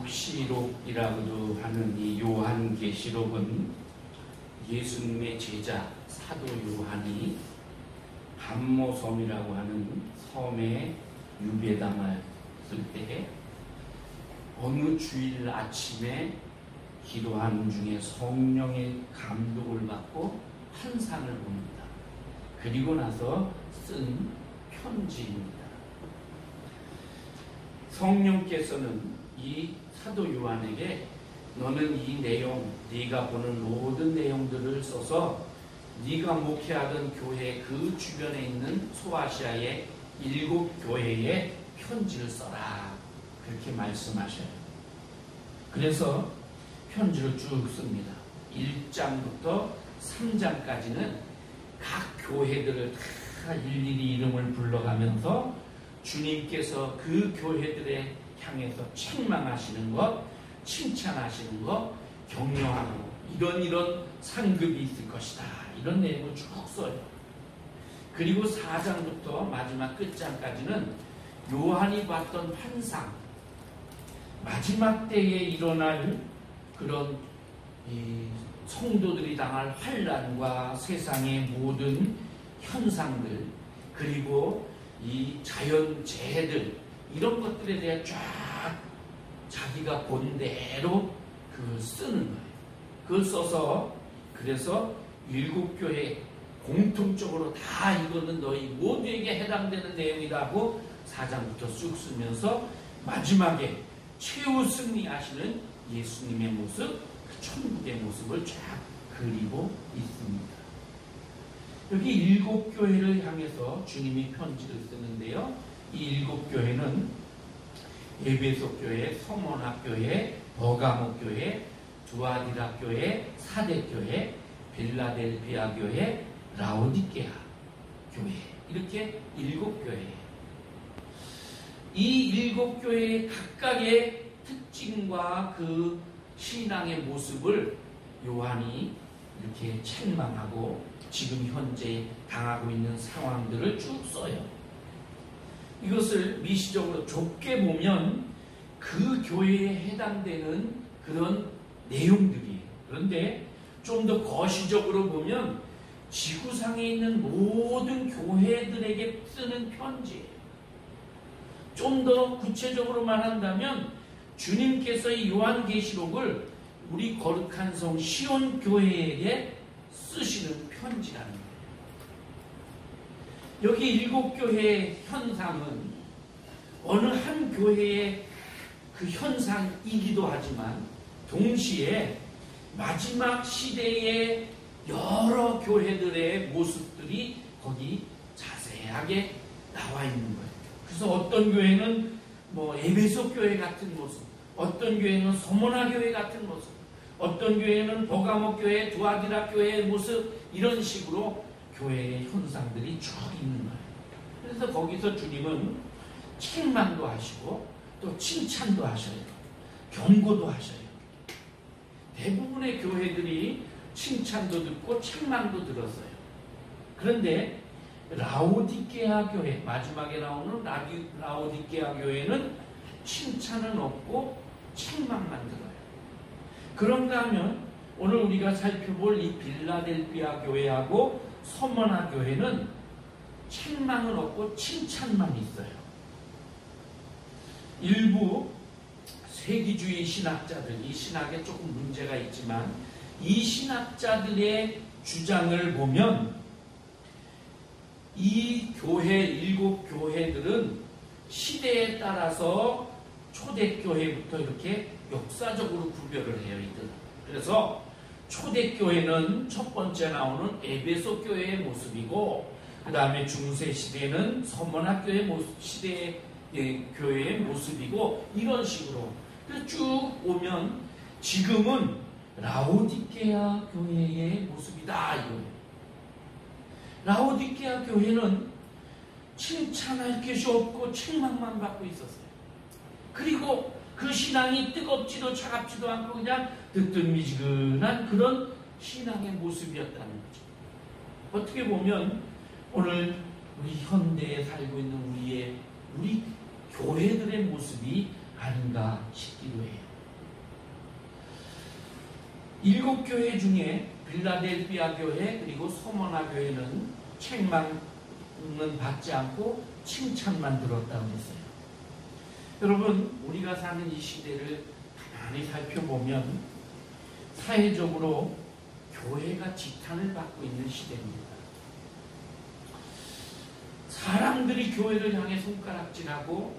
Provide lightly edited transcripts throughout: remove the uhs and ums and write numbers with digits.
黙示録이라고도 하는 이 요한계시록은 예수님의 제자 사도 요한이 감모섬이라고 하는 섬에 유배당했을 때 어느 주일 아침에 기도하는 중에 성령의 감동을 받고 환상을 봅니다. 그리고 나서 쓴 편지입니다. 성령께서는 이 사도 요한에게 너는 이 내용, 네가 보는 모든 내용들을 써서 네가 목회하던 교회 그 주변에 있는 소아시아의 7교회에 편지를 써라. 그렇게 말씀하셔요. 그래서 편지를 쭉 씁니다. 1장부터 3장까지는 각 교회들을 다 일일이 이름을 불러가면서 주님께서 그 교회들에 향해서 책망하시는 것, 칭찬하시는 것, 격려하고 이런 상급이 있을 것이다. 이런 내용을 쭉 써요. 그리고 4장부터 마지막 끝장까지는 요한이 봤던 환상, 마지막 때에 일어날 그런 성도들이 당할 환난과 세상의 모든 현상들, 그리고 이 자연재해들, 이런 것들에 대해 쫙 자기가 본 대로 그걸 쓰는 거예요. 그걸 써서 그래서 7교회 공통적으로 다 이거는 너희 모두에게 해당되는 내용이라고 4장부터 쑥 쓰면서 마지막에 최후 승리하시는 예수님의 모습, 그 천국의 모습을 쫙 그리고 있습니다. 여기 7교회를 향해서 주님이 편지를 쓰는데요. 이 7교회는 에베소 교회, 서머나 교회, 버가모 교회, 두아디라 교회, 사대 교회, 빌라델피아 교회, 라오디게아 교회, 이렇게 7교회예요. 이 7교회의 각각의 특징과 그 신앙의 모습을 요한이 이렇게 책망하고 지금 현재 당하고 있는 상황들을 쭉 써요. 이것을 미시적으로 좁게 보면 그 교회에 해당되는 그런 내용들이에요. 그런데 좀 더 거시적으로 보면 지구상에 있는 모든 교회들에게 쓰는 편지예요. 좀 더 구체적으로 말한다면 주님께서 이 요한계시록을 우리 거룩한 성 시온 교회에게 쓰시는 편지라는 거예요. 여기 7교회의 현상은 어느 한 교회의 그 현상이기도 하지만 동시에 마지막 시대의 여러 교회들의 모습들이 거기 자세하게 나와 있는 거예요. 그래서 어떤 교회는 에베소 교회 같은 모습, 어떤 교회는 서모나 교회 같은 모습, 어떤 교회는 버가모 교회, 두아디라 교회의 모습, 이런 식으로 교회의 현상들이 쭉 있는 거예요. 그래서 거기서 주님은 책망도 하시고 또 칭찬도 하셔요. 경고도 하셔요. 대부분의 교회들이 칭찬도 듣고 책망도 들었어요. 그런데 라오디게아 교회, 마지막에 나오는 라오디게아 교회는 칭찬은 없고 책망만 들어요. 그런가 하면 오늘 우리가 살펴볼 이 빌라델피아 교회하고 서머나 교회는 책망은 없고 칭찬만 있어요. 일부 세기주의 신학자들, 이 신학에 조금 문제가 있지만 이 신학자들의 주장을 보면 이 교회, 7교회들은 시대에 따라서 초대교회부터 이렇게 역사적으로 구별을 해요. 이들. 그래서 초대교회는 첫 번째 나오는 에베소 교회의 모습이고, 그 다음에 중세시대는 서머나 교회 교회의 모습이고, 이런 식으로 쭉 오면 지금은 라오디게아 교회의 모습이다. 이거예요. 라오디게아 교회는 칭찬할 것이 없고 책망만 받고 있었어요. 그리고 그 신앙이 뜨겁지도 차갑지도 않고 그냥 뜨뜻미지근한 그런 신앙의 모습이었다는 거죠. 어떻게 보면 오늘 우리 현대에 살고 있는 우리 교회들의 모습이 아닌가 싶기도 해요. 7교회 중에 빌라델피아 교회 그리고 소모나 교회는 책망은 받지 않고 칭찬만 들었다고 했어요. 여러분, 우리가 사는 이 시대를 가만히 살펴보면 사회적으로 교회가 지탄을 받고 있는 시대입니다. 사람들이 교회를 향해 손가락질하고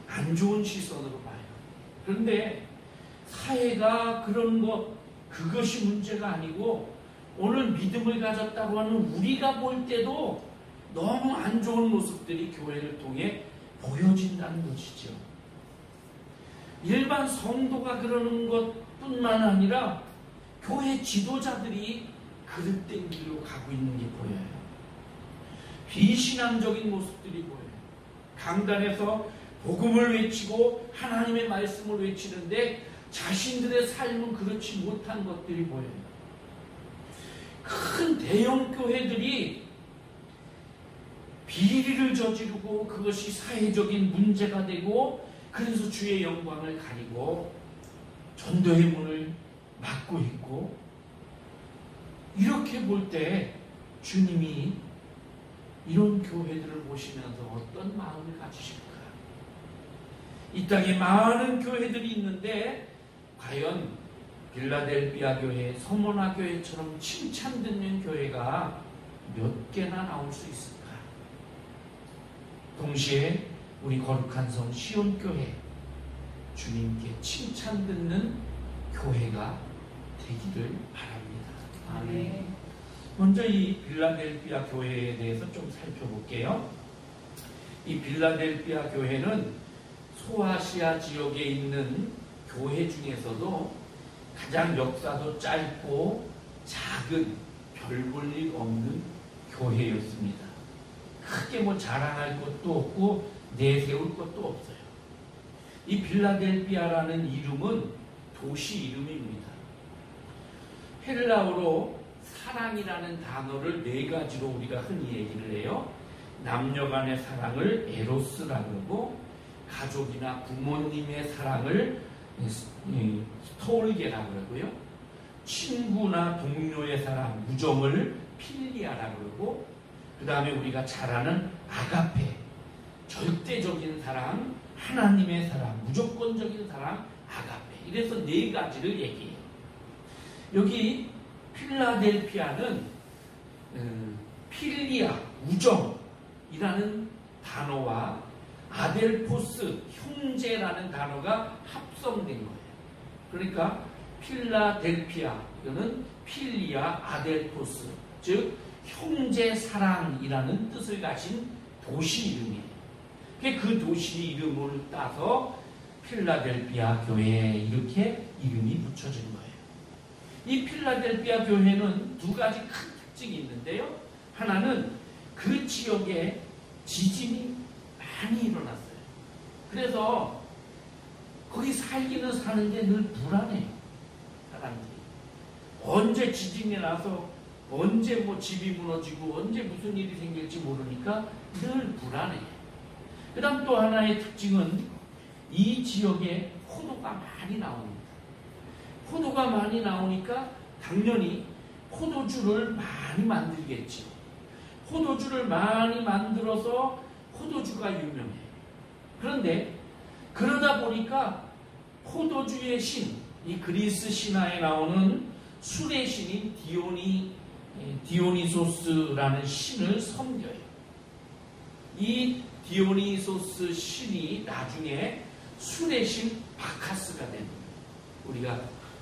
안 좋은 시선으로 봐요. 그런데 사회가 그런 그것이 문제가 아니고 오늘 믿음을 가졌다고 하는 우리가 볼 때도 너무 안 좋은 모습들이 교회를 통해 보여진다는 것이죠. 일반 성도가 그러는 것뿐만 아니라 교회 지도자들이 그릇된 길로 가고 있는 게 보여요. 비신앙적인 모습들이 보여요. 강단에서 복음을 외치고 하나님의 말씀을 외치는데 자신들의 삶은 그렇지 못한 것들이 보여요. 큰 대형 교회들이 비리를 저지르고 그것이 사회적인 문제가 되고 그래서 주의 영광을 가리고 전도의 문을 막고 있고, 이렇게 볼 때 주님이 이런 교회들을 보시면서 어떤 마음을 가지실까? 이 땅에 많은 교회들이 있는데 과연 빌라델피아 교회, 소모나 교회처럼 칭찬 듣는 교회가 몇 개나 나올 수 있을까? 동시에 우리 거룩한 성 시온 교회, 주님께 칭찬 듣는 교회가 되기를 바랍니다. 아멘. 먼저 이 빌라델피아 교회에 대해서 좀 살펴볼게요. 이 빌라델피아 교회는 소아시아 지역에 있는 교회 중에서도 가장 역사도 짧고 작은 별 볼 일 없는 교회였습니다. 크게 자랑할 것도 없고 내세울 것도 없어요. 이 빌라델피아라는 이름은 도시 이름입니다. 헬라어로 사랑이라는 단어를 4가지로 우리가 흔히 얘기를 해요. 남녀 간의 사랑을 에로스라고 그러고, 가족이나 부모님의 사랑을 스톨게라고 그러고요. 친구나 동료의 사랑, 우정을 필리아라고 그러고, 그 다음에 우리가 잘 아는 아가페, 절대적인 사랑, 하나님의 사랑, 무조건적인 사랑, 아가페. 이래서 4가지를 얘기해요. 여기 필라델피아는 필리아, 우정이라는 단어와 아델포스, 형제라는 단어가 합성된 거예요. 그러니까 필라델피아, 이거는 필리아, 아델포스, 즉 형제 사랑이라는 뜻을 가진 도시 이름이에요. 그 도시 이름을 따서 필라델피아 교회, 이렇게 이름이 붙여진 거예요. 이 필라델피아 교회는 2가지 큰 특징이 있는데요. 하나는 그 지역에 지진이 많이 일어났어요. 그래서 거기 살기는 사는데 늘 불안해요. 사람들이. 언제 지진이 나서 언제 집이 무너지고 언제 무슨 일이 생길지 모르니까 늘 불안해요. 그 다음 또 하나의 특징은 이 지역에 포도가 많이 나옵니다. 포도가 많이 나오니까 당연히 포도주를 많이 만들겠죠. 포도주를 많이 만들어서 포도주가 유명해요. 그런데 그러다 보니까 포도주의 신, 이 그리스 신화에 나오는 술의 신인 디오니소스라는 신을 섬겨요. 이 디오니소스 신이 나중에 술의 신 바카스가 되는 거예요. 우리가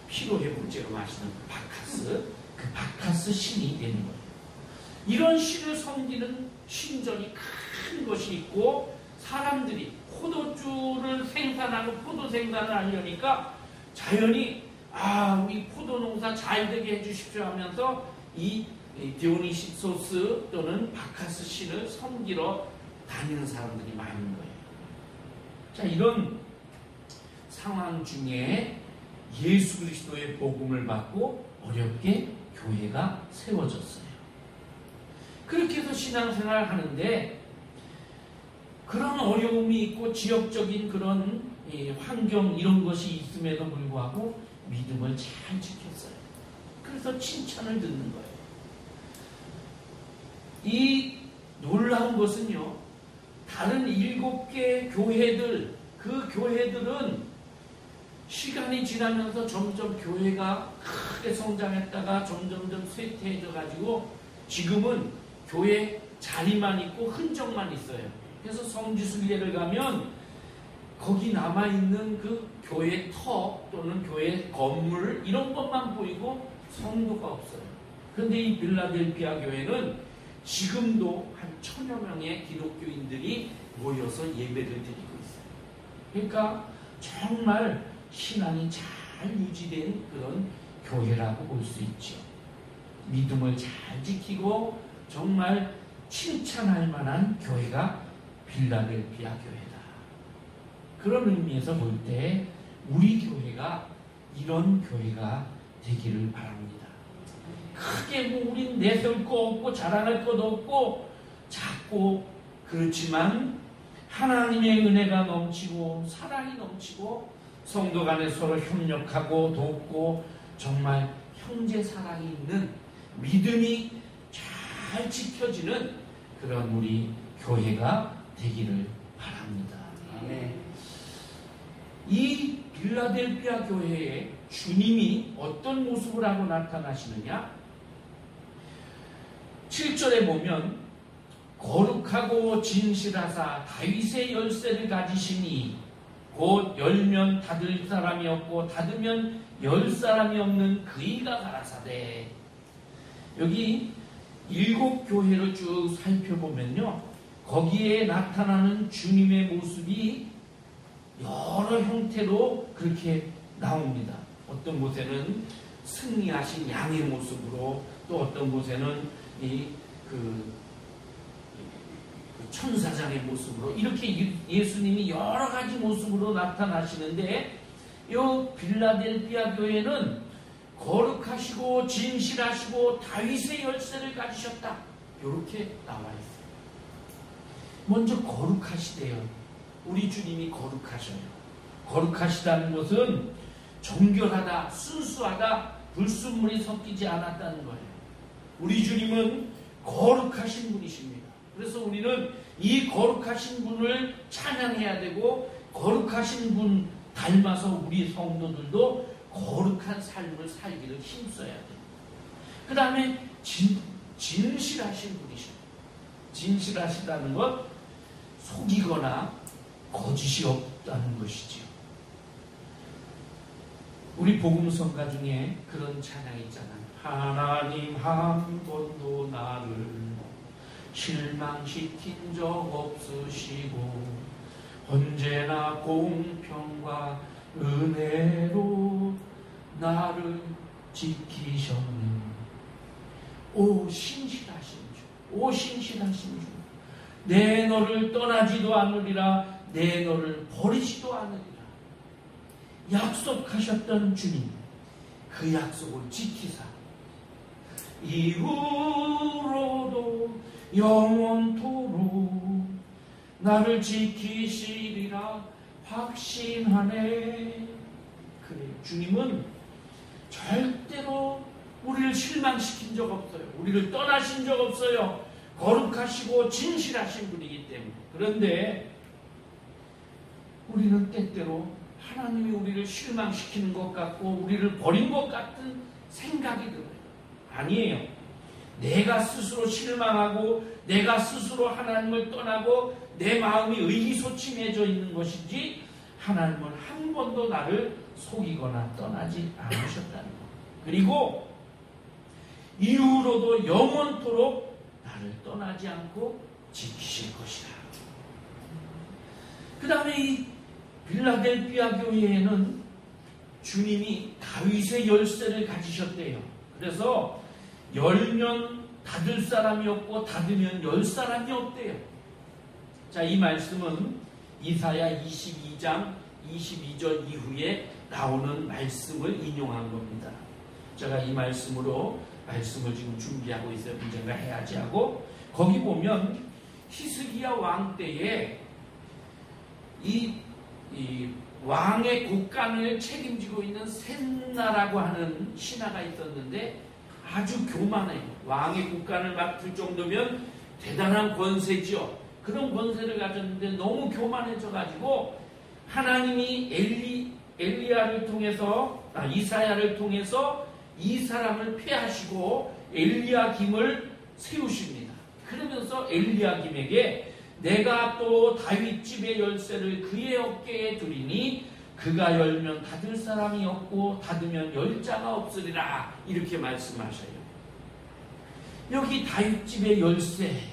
피로회복제로 마시는 그 바카스 신이 되는 거예요. 이런 신을 섬기는 신전이 큰 것이 있고, 사람들이 포도주를 생산하고 포도 생산을 하려니까 자연히 우리 포도 농사 잘 되게 해주십시오 하면서 이 디오니소스 또는 바카스 신을 섬기러 다니는 사람들이 많은 거예요. 자, 이런 상황 중에 예수 그리스도의 복음을 받고 어렵게 교회가 세워졌어요. 그렇게 해서 신앙생활을 하는데 그런 어려움이 있고 지역적인 그런 환경 이런 것이 있음에도 불구하고 믿음을 잘 지켰어요. 그래서 칭찬을 듣는 거예요. 이 놀라운 것은요, 다른 7개 교회들, 그 교회들은 시간이 지나면서 점점 교회가 크게 성장했다가 점점점 쇠퇴해져 가지고 지금은 교회 자리만 있고 흔적만 있어요. 그래서 성지순례를 가면 거기 남아있는 그 교회 터 또는 교회 건물 이런 것만 보이고 성도가 없어요. 그런데 이 빌라델피아 교회는 지금도 한 1000여 명의 기독교인들이 모여서 예배를 드리고 있어요. 그러니까 정말 신앙이 잘 유지된 그런 교회라고 볼 수 있죠. 믿음을 잘 지키고 정말 칭찬할 만한 교회가 빌라델피아 교회다. 그런 의미에서 볼 때 우리 교회가 이런 교회가 되기를 바랍니다. 크게 뭐 우린 내세울 거 없고 자랑할 것도 없고 작고 그렇지만 하나님의 은혜가 넘치고 사랑이 넘치고 성도 간에 서로 협력하고 돕고 정말 형제 사랑이 있는 믿음이 잘 지켜지는 그런 우리 교회가 되기를 바랍니다. 아멘. 이 빌라델피아 교회에 주님이 어떤 모습을 하고 나타나시느냐? 7절에 보면 거룩하고 진실하사 다윗의 열쇠를 가지시니 곧 열면 닫을 사람이 없고 닫으면 열 사람이 없는 그이가 가라사대. 여기 7교회를 쭉 살펴보면요, 거기에 나타나는 주님의 모습이 여러 형태로 그렇게 나옵니다. 어떤 곳에는 승리하신 양의 모습으로, 또 어떤 곳에는 그 천사장의 모습으로, 이렇게 예수님이 여러 가지 모습으로 나타나시는데, 이 빌라델피아 교회는 거룩하시고 진실하시고 다윗의 열쇠를 가지셨다, 이렇게 나와 있어요. 먼저 거룩하시대요. 우리 주님이 거룩하셔요. 거룩하시다는 것은 정결하다, 순수하다, 불순물이 섞이지 않았다는 거예요. 우리 주님은 거룩하신 분이십니다. 그래서 우리는 이 거룩하신 분을 찬양해야 되고, 거룩하신 분 닮아서 우리 성도들도 거룩한 삶을 살기를 힘써야 됩니다. 그 다음에 진실하신 분이십니다. 진실하시다는 것, 속이거나 거짓이 없다는 것이지요. 우리 복음성가 중에 그런 찬양 있잖아요. 하나님 한 번도 나를 실망시킨 적 없으시고 언제나 공평과 은혜로 나를 지키셨네. 오 신실하신 주, 오 신실하신 주, 내 너를 떠나지도 않으리라, 내 너를 버리지도 않으리라 약속하셨던 주님, 그 약속을 지키사 이후로도 영원토록 나를 지키시리라 확신하네. 그래, 주님은 절대로 우리를 실망시킨 적 없어요. 우리를 떠나신 적 없어요. 거룩하시고 진실하신 분이기 때문에. 그런데 우리는 때때로 하나님이 우리를 실망시키는 것 같고 우리를 버린 것 같은 생각이 들어요. 아니에요. 내가 스스로 실망하고 내가 스스로 하나님을 떠나고 내 마음이 의기소침해져 있는 것이지, 하나님은 한 번도 나를 속이거나 떠나지 않으셨다는 것. 그리고 이후로도 영원토록 나를 떠나지 않고 지키실 것이다. 그 다음에 이 빌라델피아 교회에는 주님이 다윗의 열쇠를 가지셨대요. 그래서 열면 닫을 사람이 없고 닫으면 열 사람이 없대요. 자, 이 말씀은 이사야 22장 22절 이후에 나오는 말씀을 인용한 겁니다. 제가 이 말씀으로 말씀을 지금 준비하고 있어요. 언젠가 해야지 하고, 거기 보면 히스기야 왕 때에 이 왕의 곡간을 책임지고 있는 셋나라고 하는 신하가 있었는데 아주 교만해요. 왕의 곡간을 맡을 정도면 대단한 권세지요. 그런 권세를 가졌는데 너무 교만해져가지고 하나님이 엘리야를 통해서 이사야를 통해서 이 사람을 폐하시고 엘리야김을 세우십니다. 그러면서 엘리야김에게 내가 또 다윗 집의 열쇠를 그의 어깨에 두리니 그가 열면 닫을 사람이 없고 닫으면 열 자가 없으리라 이렇게 말씀하셔요. 여기 다윗 집의 열쇠,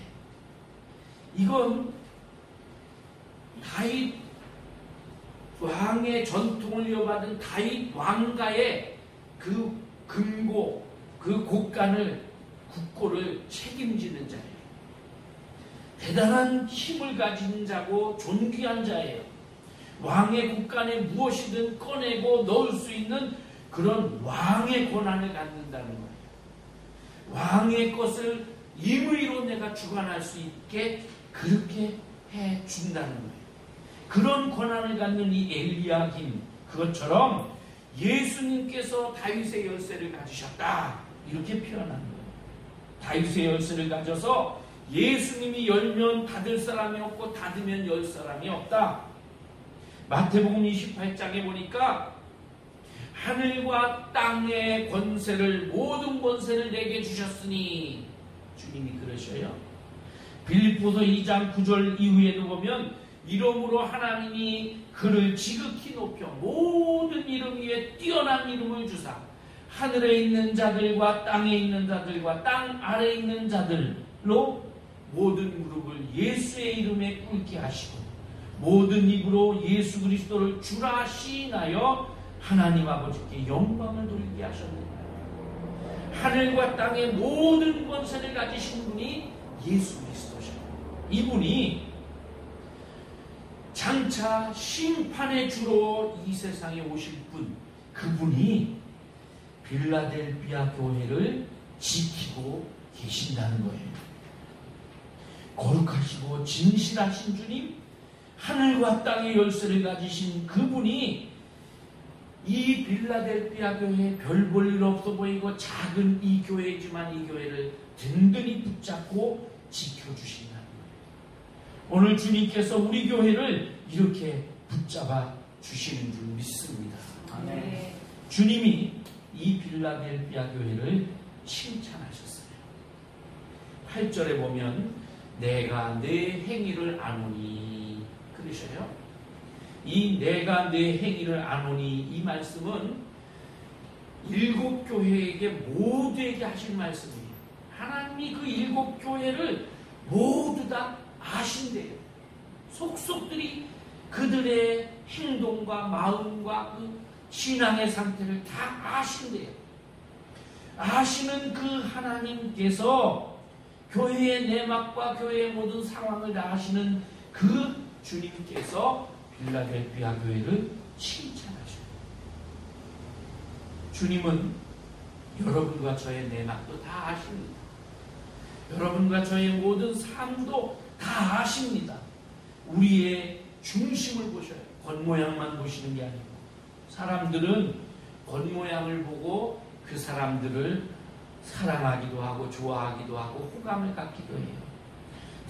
이건 다윗 왕의 전통을 이어받은 다윗 왕가의 그 금고, 그 곡간을 국고를 책임지는 자예요. 대단한 힘을 가진 자고 존귀한 자예요. 왕의 국간에 무엇이든 꺼내고 넣을 수 있는 그런 왕의 권한을 갖는다는 거예요. 왕의 것을 임의로 내가 주관할 수 있게 그렇게 해준다는 거예요. 그런 권한을 갖는 이 엘리야김, 그것처럼 예수님께서 다윗의 열쇠를 가지셨다 이렇게 표현한 거예요. 다윗의 열쇠를 가져서 예수님이 열면 닫을 사람이 없고 닫으면 열 사람이 없다. 마태복음 28장에 보니까 하늘과 땅의 권세를, 모든 권세를 내게 주셨으니 주님이 그러셔요. 빌립보서 2장 9절 이후에도 보면 이름으로 하나님이 그를 지극히 높여 모든 이름 위에 뛰어난 이름을 주사 하늘에 있는 자들과 땅에 있는 자들과 땅 아래에 있는 자들로 모든 무릎을 예수의 이름에 꿇게 하시고 모든 입으로 예수 그리스도를 주라 시인하여 하나님 아버지께 영광을 돌리게 하셨느니라. 하늘과 땅의 모든 권세를 가지신 분이 예수 그리스도셔요. 이분이 장차 심판의 주로 이 세상에 오실 분, 그분이 빌라델비아 교회를 지키고 계신다는 거예요. 거룩하시고 진실하신 주님, 하늘과 땅의 열쇠를 가지신 그분이 이 빌라델비아 교회에 별 볼 일 없어 보이고 작은 이 교회지만 이 교회를 든든히 붙잡고 지켜주신다는 거예요. 오늘 주님께서 우리 교회를 이렇게 붙잡아 주시는 줄 믿습니다. 네. 주님이 이 빌라델비아 교회를 칭찬하셨어요. 8절에 보면 내가 내 행위를 아노니 그러셔요. 이 내가 내 행위를 아노니 이 말씀은 일곱 교회에게 모두에게 하신 말씀이에요. 하나님이 그 일곱 교회를 모두 다 아신대요. 속속들이 그들의 행동과 마음과 그 신앙의 상태를 다 아신대요. 아시는 그 하나님께서 교회의 내막과 교회의 모든 상황을 다 아시는 그 주님께서 빌라델비아 교회를 칭찬하셔요. 주님은 여러분과 저의 내막도 다 아십니다. 여러분과 저의 모든 삶도 다 아십니다. 우리의 중심을 보셔요. 겉모양만 보시는 게 아니고 사람들은 겉모양을 보고 그 사람들을 사랑하기도 하고 좋아하기도 하고 호감을 갖기도 해요.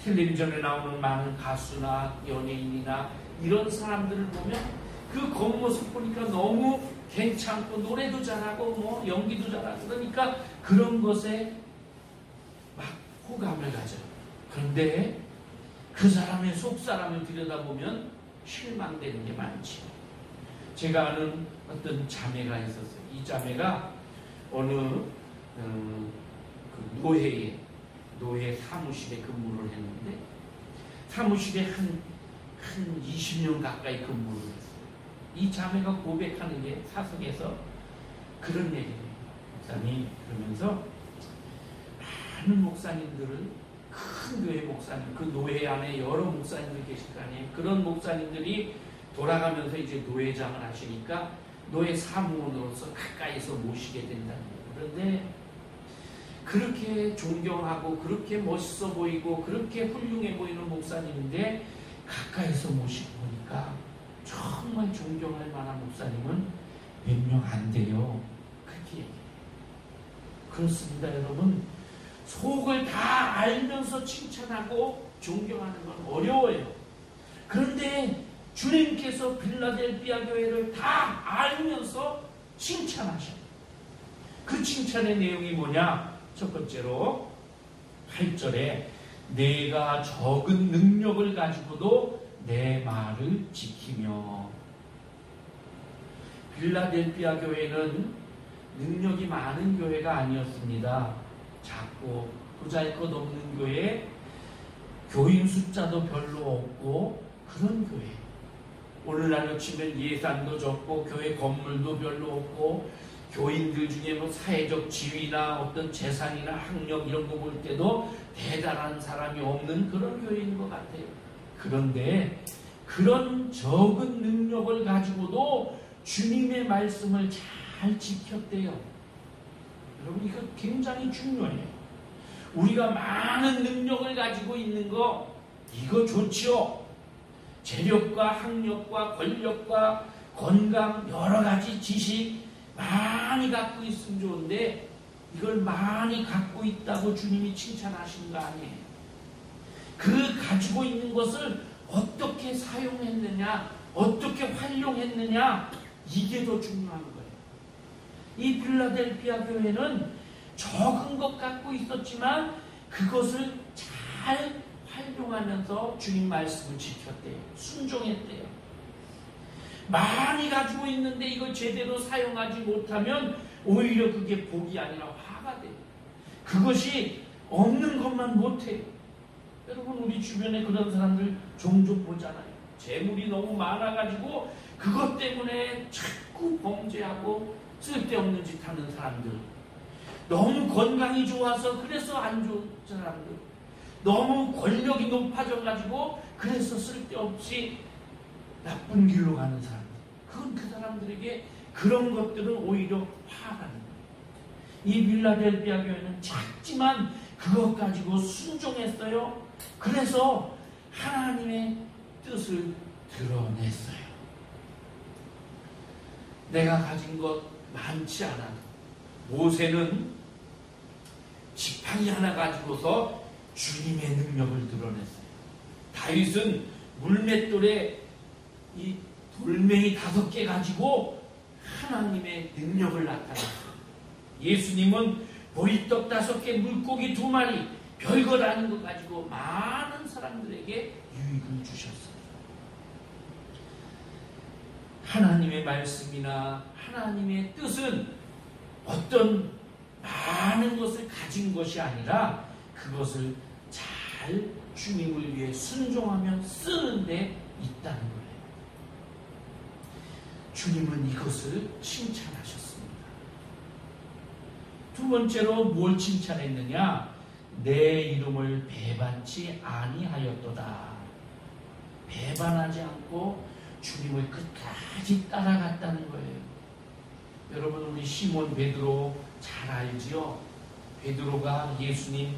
텔레비전에 나오는 많은 가수나 연예인이나 이런 사람들을 보면 그 겉모습 보니까 너무 괜찮고 노래도 잘하고 뭐 연기도 잘하고 그러니까 그런 것에 막 호감을 가져요. 그런데 그 사람의 속사람을 들여다보면 실망되는 게 많지요. 제가 아는 어떤 자매가 있었어요. 이 자매가 어느 그 노회 사무실에 근무를 했는데 사무실에 한 20년 가까이 근무를 했어요. 이 자매가 고백하는 게 사석에서 그런 얘기예요. 목사님 그러면서 많은 목사님들을 큰 교회 목사님, 그 노회 안에 여러 목사님들 계실 거 아니에요. 그런 목사님들이 돌아가면서 이제 노회장을 하시니까 노회 사무원으로서 가까이서 모시게 된다는 거예요. 그런데 그렇게 존경하고 그렇게 멋있어 보이고 그렇게 훌륭해 보이는 목사님인데 가까이서 모시고 보니까 정말 존경할 만한 목사님은 몇 명 안 돼요. 그렇게 얘기해요. 그렇습니다, 여러분. 속을 다 알면서 칭찬하고 존경하는 건 어려워요. 그런데 주님께서 빌라델비아 교회를 다 알면서 칭찬하셔요. 그 칭찬의 내용이 뭐냐? 첫 번째로 8절에 내가 적은 능력을 가지고도 내 말을 지키며. 빌라델비아 교회는 능력이 많은 교회가 아니었습니다. 작고 보잘것없는 교회, 교인 숫자도 별로 없고 그런 교회. 오늘날로 치면 예산도 적고 교회 건물도 별로 없고 교인들 중에 뭐 사회적 지위나 어떤 재산이나 학력 이런 거 볼 때도 대단한 사람이 없는 그런 교회인 것 같아요. 그런데 그런 적은 능력을 가지고도 주님의 말씀을 잘 지켰대요. 여러분, 이거 굉장히 중요해요. 우리가 많은 능력을 가지고 있는 거 이거 좋지요. 재력과 학력과 권력과 건강 여러 가지 지식 많이 갖고 있으면 좋은데 이걸 많이 갖고 있다고 주님이 칭찬하시는 거 아니에요. 그 가지고 있는 것을 어떻게 사용했느냐, 어떻게 활용했느냐, 이게 더 중요한 거예요. 이 빌라델비아 교회는 적은 것 갖고 있었지만 그것을 잘 활용하면서 주님 말씀을 지켰대요. 순종했대요. 많이 가지고 있는데 이걸 제대로 사용하지 못하면 오히려 그게 복이 아니라 화가 돼요. 그것이 없는 것만 못해요. 여러분, 우리 주변에 그런 사람들 종종 보잖아요. 재물이 너무 많아가지고 그것 때문에 자꾸 범죄하고 쓸데없는 짓 하는 사람들. 너무 건강이 좋아서 그래서 안 좋은 사람들. 너무 권력이 높아져가지고 그래서 쓸데없이 나쁜 길로 가는 사람들. 그건 그 사람들에게 그런 것들은 오히려 화가 나는 거예요. 이 빌라델비아 교회는 작지만 그것 가지고 순종했어요. 그래서 하나님의 뜻을 드러냈어요. 내가 가진 것 많지 않아도 모세는 지팡이 하나 가지고서 주님의 능력을 드러냈어요. 다윗은 물맷돌에 이 돌멩이 5개 가지고 하나님의 능력을 나타냈어요. 예수님은 보리떡 5개, 물고기 2마리, 별것 아닌 것 가지고 많은 사람들에게 유익을 주셨어요. 하나님의 말씀이나 하나님의 뜻은 어떤 많은 것을 가진 것이 아니라 그것을 잘 주님을 위해 순종하며 쓰는 데 있다는 거예요. 주님은 이것을 칭찬하셨습니다. 두 번째로 뭘 칭찬했느냐? 내 이름을 배반치 아니하였도다. 배반하지 않고 주님을 끝까지 따라갔다는 거예요. 여러분, 우리 시몬 베드로 잘 알지요? 베드로가 예수님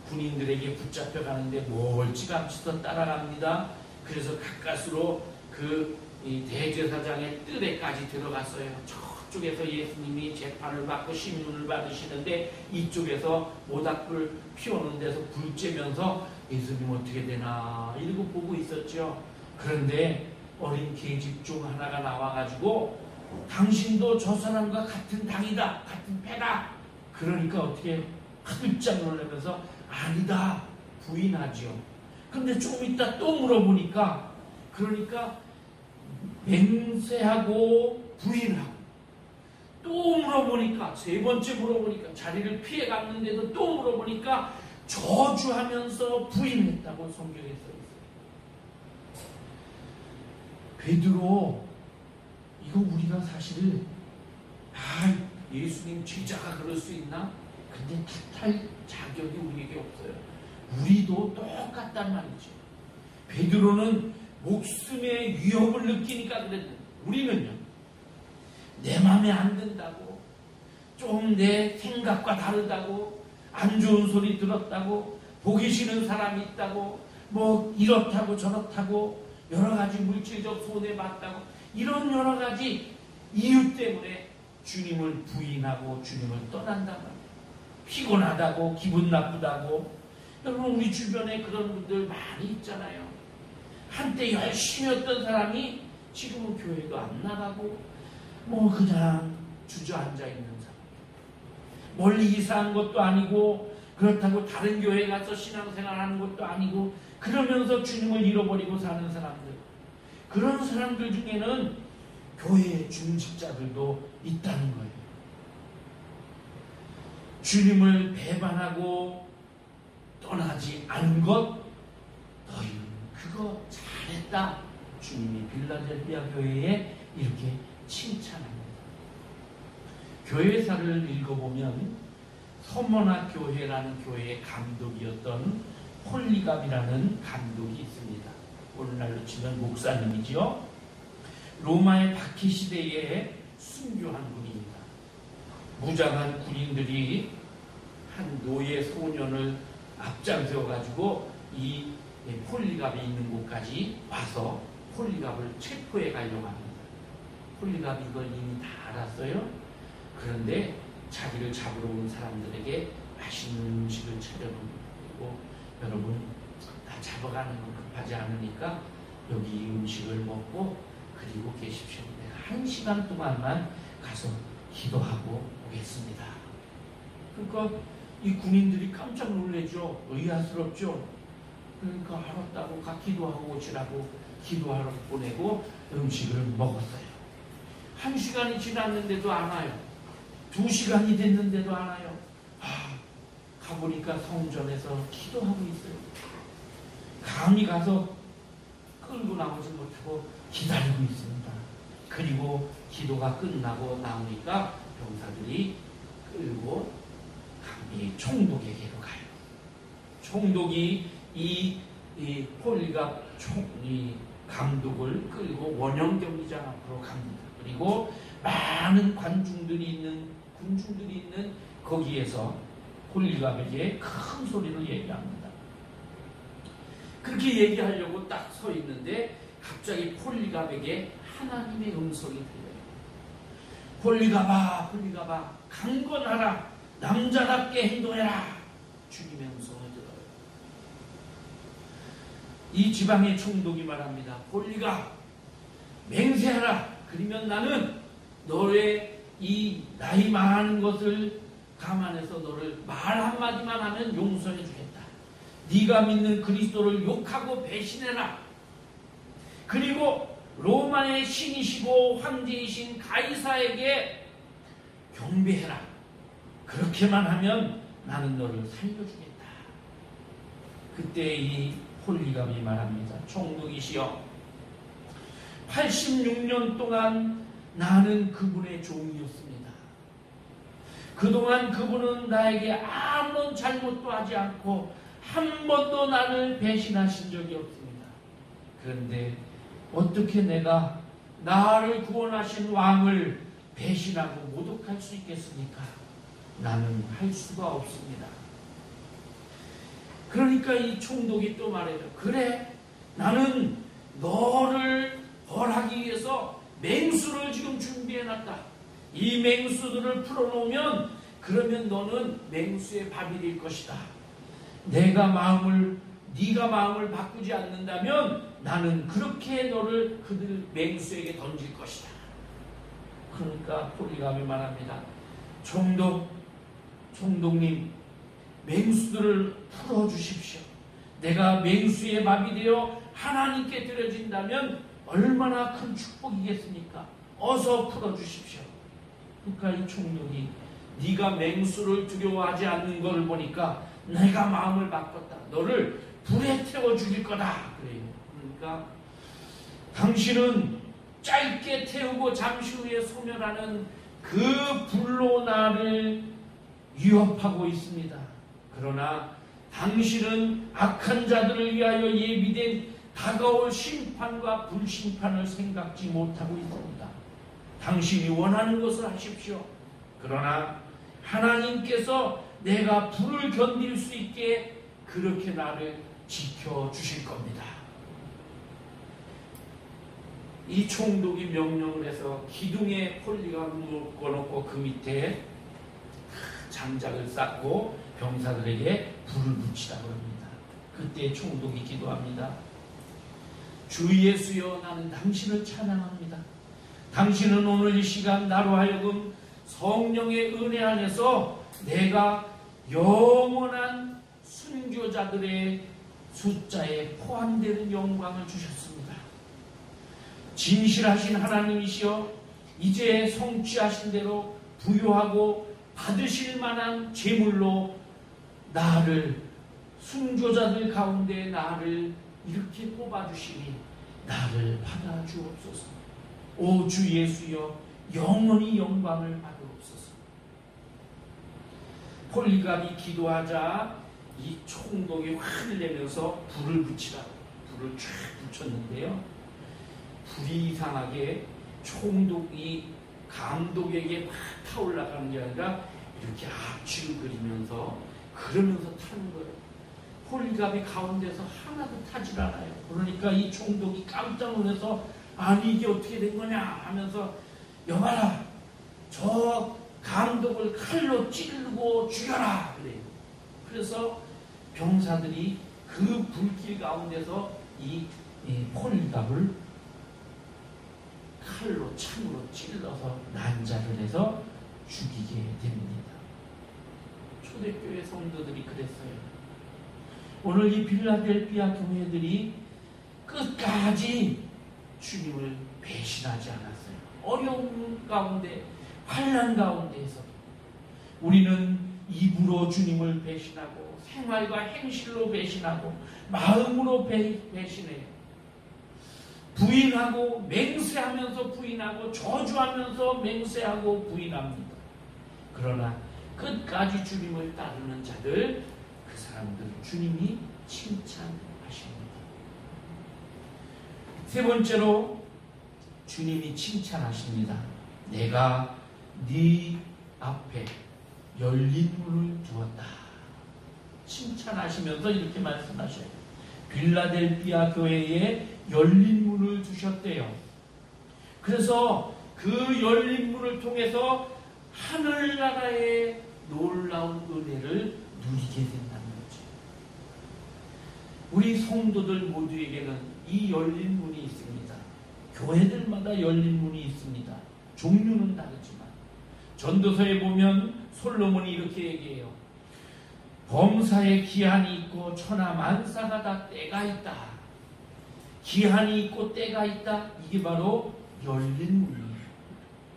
군인들에게 붙잡혀 가는데 멀찌감치서 따라갑니다. 그래서 가까스로 그 대제사장의 뜰에까지 들어갔어요. 저쪽에서 예수님이 재판을 받고 심문을 받으시는데 이쪽에서 모닥불 피우는 데서 불 쬐면서 예수님 어떻게 되나 이러고 보고 있었죠. 그런데 어린 계집 중 하나가 나와가지고 당신도 저 사람과 같은 당이다, 같은 패다. 그러니까 어떻게 깜짝 놀라면서 아니다 부인하죠. 근데 조금 있다 또 물어보니까 그러니까 맹세하고 부인하고 또 물어보니까 3번째 물어보니까 자리를 피해 갔는데도 또 물어보니까 저주하면서 부인했다고 성경에 써 있어요. 베드로, 이거 우리가 사실 예수님 제자가 그럴 수 있나? 근데 탓할 자격이 우리에게 없어요. 우리도 똑같단 말이죠. 베드로는 목숨의 위협을 느끼니까 그랬는데 우리는요, 내 마음에 안 든다고, 좀 내 생각과 다르다고, 안 좋은 소리 들었다고, 보기 싫은 사람이 있다고, 뭐 이렇다고 저렇다고 여러 가지 물질적 손해봤다고 이런 여러 가지 이유 때문에 주님을 부인하고 주님을 떠난단 말이에요. 피곤하다고, 기분 나쁘다고. 여러분, 우리 주변에 그런 분들 많이 있잖아요. 한때 열심히 했던 사람이 지금은 교회도 안 나가고 그냥 주저앉아 있는 사람. 멀리 이사한 것도 아니고 그렇다고 다른 교회 가서 신앙생활하는 것도 아니고 그러면서 주님을 잃어버리고 사는 사람들. 그런 사람들 중에는 교회의 중직자들도 있다는 거예요. 주님을 배반하고 떠나지 않은 것, 너희는 그거 잘했다. 주님이 빌라델비아 교회에 이렇게 칭찬합니다. 교회사를 읽어보면 서머나 교회라는 교회의 감독이었던 폴리갑이라는 감독이 있습니다. 오늘날로 치면 목사님이지요. 로마의 박해 시대에 순교한 분입니다. 무장한 군인들이 한 노예 소년을 앞장세워가지고 이 폴리갑이 있는 곳까지 와서 폴리갑을 체포해 가려고 합니다. 폴리갑이 이걸 이미 다 알았어요. 그런데 자기를 잡으러 온 사람들에게 맛있는 음식을 차려놓고, 여러분, 나 잡아가는 건 급하지 않으니까 여기 이 음식을 먹고 그리고 계십시오. 내가 1시간 동안만 가서 기도하고 오겠습니다. 그러니까 이 군인들이 깜짝 놀라죠. 의아스럽죠. 그러니까 알았다고 기도하고 오시라고 기도하러 보내고 음식을 먹었어요. 1시간이 지났는데도 안 와요. 2시간이 됐는데도 안 와요. 가보니까 성전에서 기도하고 있어요. 감히 가서 끌고 나오지 못하고 기다리고 있습니다. 그리고 기도가 끝나고 나오니까 병사들이 끌고 감히 총독에게로 가요. 총독이 이 폴리갑 이 감독을 끌고 원형 경기장 앞으로 갑니다. 그리고 많은 군중들이 있는 거기에서 폴리갑에게 큰 소리로 얘기합니다. 그렇게 얘기하려고 딱 서 있는데 갑자기 폴리갑에게 하나님의 음성이 들려요. 폴리갑아, 강건하라, 남자답게 행동해라. 주님의 음성을 들어요. 이 지방의 총독이 말합니다. 폴리갑, 맹세하라. 그러면 나는 너의 이 나이 많은 것을 감안해서 너를 말 한마디만 하면 용서해 주겠다. 네가 믿는 그리스도를 욕하고 배신해라. 그리고 로마의 신이시고 황제이신 가이사에게 경배해라. 그렇게만 하면 나는 너를 살려주겠다. 그때 이 폴리갑이 말합니다. 총독이시여, 86년 동안 나는 그분의 종이었습니다. 그동안 그분은 나에게 아무런 잘못도 하지 않고 한 번도 나를 배신하신 적이 없습니다. 그런데 어떻게 내가 나를 구원하신 왕을 배신하고 모독할 수 있겠습니까? 나는 할 수가 없습니다. 그러니까 이 총독이 또 말해요. 그래, 나는 너를 벌하기 위해서 맹수를 지금 준비해놨다. 이 맹수들을 풀어놓으면 그러면 너는 맹수의 밥이 될 것이다. 네가 마음을 바꾸지 않는다면 나는 그렇게 너를 그들 맹수에게 던질 것이다. 그러니까 폴리갑이 말합니다. 총독님, 맹수들을 풀어주십시오. 내가 맹수의 밥이 되어 하나님께 드려진다면 얼마나 큰 축복이겠습니까? 어서 풀어주십시오. 그러니까 이 총독이 네가 맹수를 두려워하지 않는 것을 보니까 내가 마음을 바꿨다. 너를 불에 태워 죽일 거다. 그래요. 그러니까 당신은 짧게 태우고 잠시 후에 소멸하는 그 불로 나를 위협하고 있습니다. 그러나 당신은 악한 자들을 위하여 예비된 다가올 심판과 불심판을 생각지 못하고 있습니다. 당신이 원하는 것을 하십시오. 그러나 하나님께서 내가 불을 견딜 수 있게 그렇게 나를 지켜주실 겁니다. 이 총독이 명령을 해서 기둥에 폴리가 묶어놓고 그 밑에 장작을 쌓고 병사들에게 불을 붙이라고 합니다. 그때 총독이 기도합니다. 주 예수여, 나는 당신을 찬양합니다. 당신은 오늘 이 시간 나로 하여금 성령의 은혜 안에서 내가 영원한 순교자들의 숫자에 포함되는 영광을 주셨습니다. 진실하신 하나님이시여, 이제 성취하신 대로 부여하고 받으실 만한 제물로 나를, 순교자들 가운데 나를 이렇게 뽑아주시니 나를 받아주옵소서. 오 주 예수여, 영원히 영광을 받으옵소서. 폴리갑이 기도하자 이 총독이 화를 내면서 불을 붙이라고 불을 쫙 붙였는데요. 불이 이상하게 총독이 감독에게 막 타올라가는 게 아니라 이렇게 앞뒤를 그리면서 그러면서 타는 거예요. 폴리갑이 가운데서 하나도 타질 않아요. 그러니까 이 총독이 깜짝 놀라서 아니 이게 어떻게 된 거냐 하면서 여봐라, 저 감독을 칼로 찌르고 죽여라 그래요. 그래서 병사들이 그 불길 가운데서 이 폴리갑을 칼로 창으로 찔러서 난자를 해서 죽이게 됩니다. 초대교회 성도들이 그랬어요. 오늘 이 빌라델피아 교회들이 끝까지 주님을 배신하지 않았어요. 어려운 가운데, 환난 가운데에서 우리는 입으로 주님을 배신하고 생활과 행실로 배신하고 마음으로 배신해요. 부인하고 맹세하면서 부인하고 저주하면서 맹세하고 부인합니다. 그러나 끝까지 주님을 따르는 자들, 그 사람들 주님이 칭찬하십니다. 세 번째로 주님이 칭찬하십니다. 내가 네 앞에 열린 문을 두었다. 칭찬하시면서 이렇게 말씀하셔요. 빌라델피아 교회에 열린 문을 두셨대요. 그래서 그 열린 문을 통해서 하늘나라의 놀라운 은혜를 누리게 된다는 거죠. 우리 성도들 모두에게는 이 열린 문이 있습니다. 교회들마다 열린 문이 있습니다. 종류는 다르지만 전도서에 보면 솔로몬이 이렇게 얘기해요. 범사에 기한이 있고 천하 만사가 다 때가 있다. 기한이 있고 때가 있다. 이게 바로 열린 문이에요.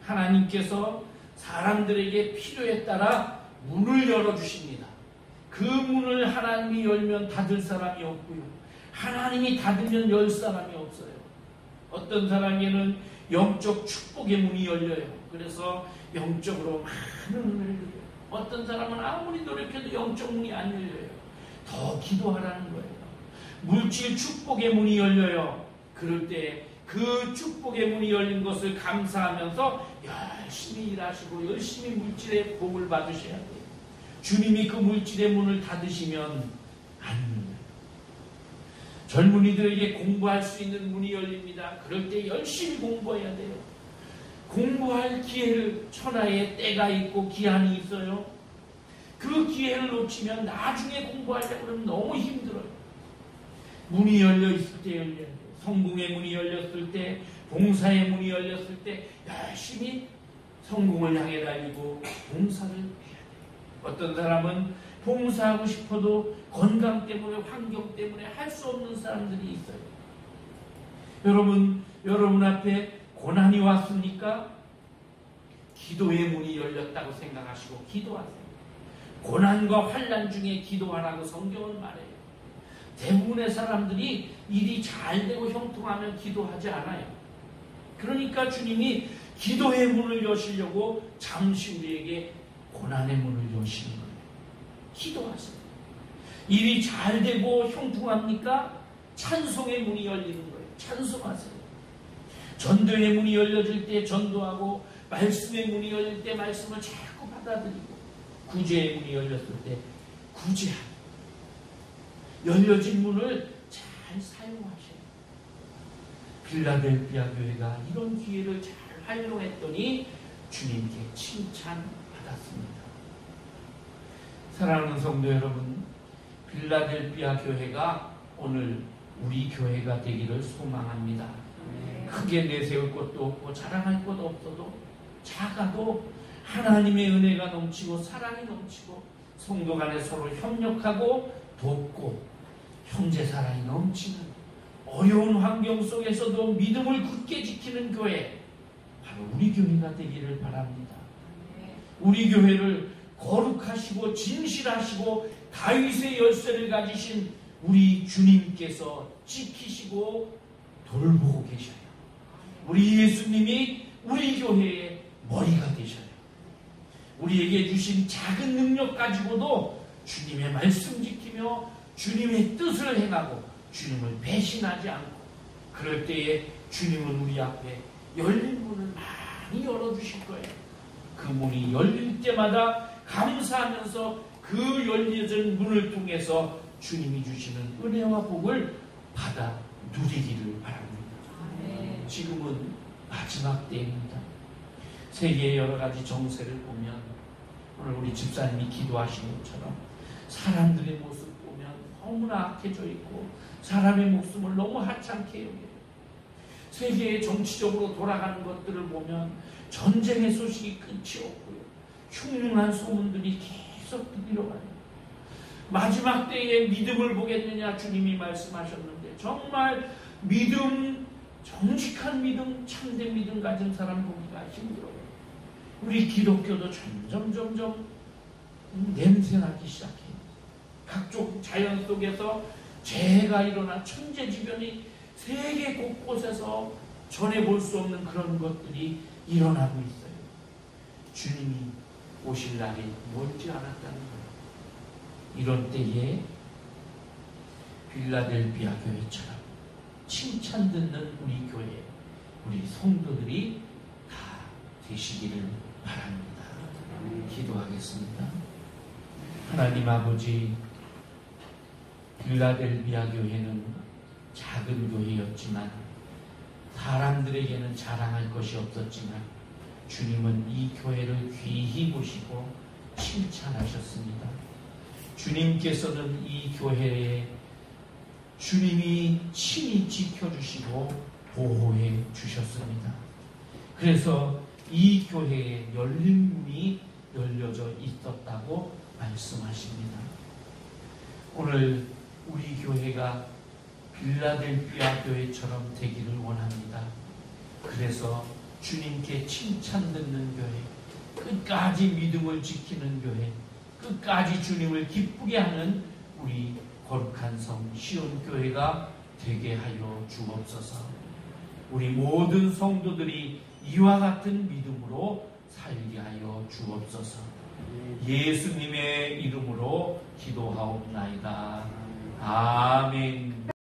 하나님께서 사람들에게 필요에 따라 문을 열어주십니다. 그 문을 하나님이 열면 닫을 사람이 없고요. 하나님이 닫으면 열 사람이 없어요. 어떤 사람에게는 영적 축복의 문이 열려요. 그래서 영적으로 많은 은혜를 누려요. 어떤 사람은 아무리 노력해도 영적 문이 안 열려요. 더 기도하라는 거예요. 물질 축복의 문이 열려요. 그럴 때 그 축복의 문이 열린 것을 감사하면서 열심히 일하시고 열심히 물질의 복을 받으셔야 돼요. 주님이 그 물질의 문을 닫으시면 안 열려요. 젊은이들에게 공부할 수 있는 문이 열립니다. 그럴 때 열심히 공부해야 돼요. 공부할 기회를, 천하에 때가 있고 기한이 있어요. 그 기회를 놓치면 나중에 공부하려고 그러면 너무 힘들어요. 문이 열려 있을 때 열려야 돼요. 성공의 문이 열렸을 때, 봉사의 문이 열렸을 때 열심히 성공을 향해 달리고 봉사를 해야 돼요. 어떤 사람은 봉사하고 싶어도 건강 때문에, 환경 때문에 할 수 없는 사람들이 있어요. 여러분 앞에 고난이 왔습니까? 기도의 문이 열렸다고 생각하시고 기도하세요. 고난과 환난 중에 기도하라고 성경은 말해요. 대부분의 사람들이 일이 잘 되고 형통하면 기도하지 않아요. 그러니까 주님이 기도의 문을 여시려고 잠시 우리에게 고난의 문을 여시는 거예요. 기도하세요. 일이 잘 되고 형통합니까? 찬송의 문이 열리는 거예요. 찬송하세요. 전도의 문이 열려질 때 전도하고, 말씀의 문이 열릴 때 말씀을 자꾸 받아들이고, 구제의 문이 열렸을 때 구제하고, 열려진 문을 잘 사용하셔요. 빌라델피아 교회가 이런 기회를 잘 활용했더니 주님께 칭찬받았습니다. 사랑하는 성도 여러분, 빌라델피아 교회가 오늘 우리 교회가 되기를 소망합니다. 크게 내세울 것도 없고 자랑할 것도 없어도 작아도 하나님의 은혜가 넘치고 사랑이 넘치고 성도 간에 서로 협력하고 돕고 형제 사랑이 넘치는 어려운 환경 속에서도 믿음을 굳게 지키는 교회, 바로 우리 교회가 되기를 바랍니다. 우리 교회를 거룩하시고 진실하시고 다윗의 열쇠를 가지신 우리 주님께서 지키시고 돌보고 계셔요. 우리 예수님이 우리 교회의 머리가 되셔요. 우리에게 주신 작은 능력 가지고도 주님의 말씀 지키며 주님의 뜻을 행하고 주님을 배신하지 않고, 그럴 때에 주님은 우리 앞에 열린 문을 많이 열어주실 거예요. 그 문이 열릴 때마다 감사하면서 그 열려진 문을 통해서 주님이 주시는 은혜와 복을 받아 누리기를 바랍니다. 지금은 마지막 때입니다. 세계의 여러 가지 정세를 보면 오늘 우리 집사님이 기도하신 것처럼 사람들의 모습 보면 너무나 악해져 있고 사람의 목숨을 너무 하찮게 여겨요. 세계의 정치적으로 돌아가는 것들을 보면 전쟁의 소식이 끝이 없고요. 흉흉한 소문들이 계속 들려와요. 마지막 때에 믿음을 보겠느냐 주님이 말씀하셨는데, 정말 믿음, 정직한 믿음, 참된 믿음 가진 사람 보기가 힘들어요. 우리 기독교도 점점 냄새나기 시작해요. 각종 자연 속에서 재해가 일어나 천재지변이 세계 곳곳에서 전해볼 수 없는 그런 것들이 일어나고 있어요. 주님이 오실 날이 멀지 않았다는 거예요. 이런 때에 빌라델피아 교회처럼 칭찬 듣는 우리 교회, 우리 성도들이 다 되시기를 바랍니다. 기도하겠습니다. 하나님 아버지, 빌라델피아 교회는 작은 교회였지만 사람들에게는 자랑할 것이 없었지만 주님은 이 교회를 귀히 보시고 칭찬하셨습니다. 주님께서는 이 교회에 주님이 친히 지켜주시고 보호해 주셨습니다. 그래서 이 교회에 열린 문이 열려져 있었다고 말씀하십니다. 오늘 우리 교회가 빌라델피아 교회처럼 되기를 원합니다. 그래서 주님께 칭찬 듣는 교회, 끝까지 믿음을 지키는 교회, 끝까지 주님을 기쁘게 하는 우리 거룩한 성 시온 교회가 되게 하여 주옵소서. 우리 모든 성도들이 이와 같은 믿음으로 살게 하여 주옵소서. 예수님의 이름으로 기도하옵나이다. 아멘.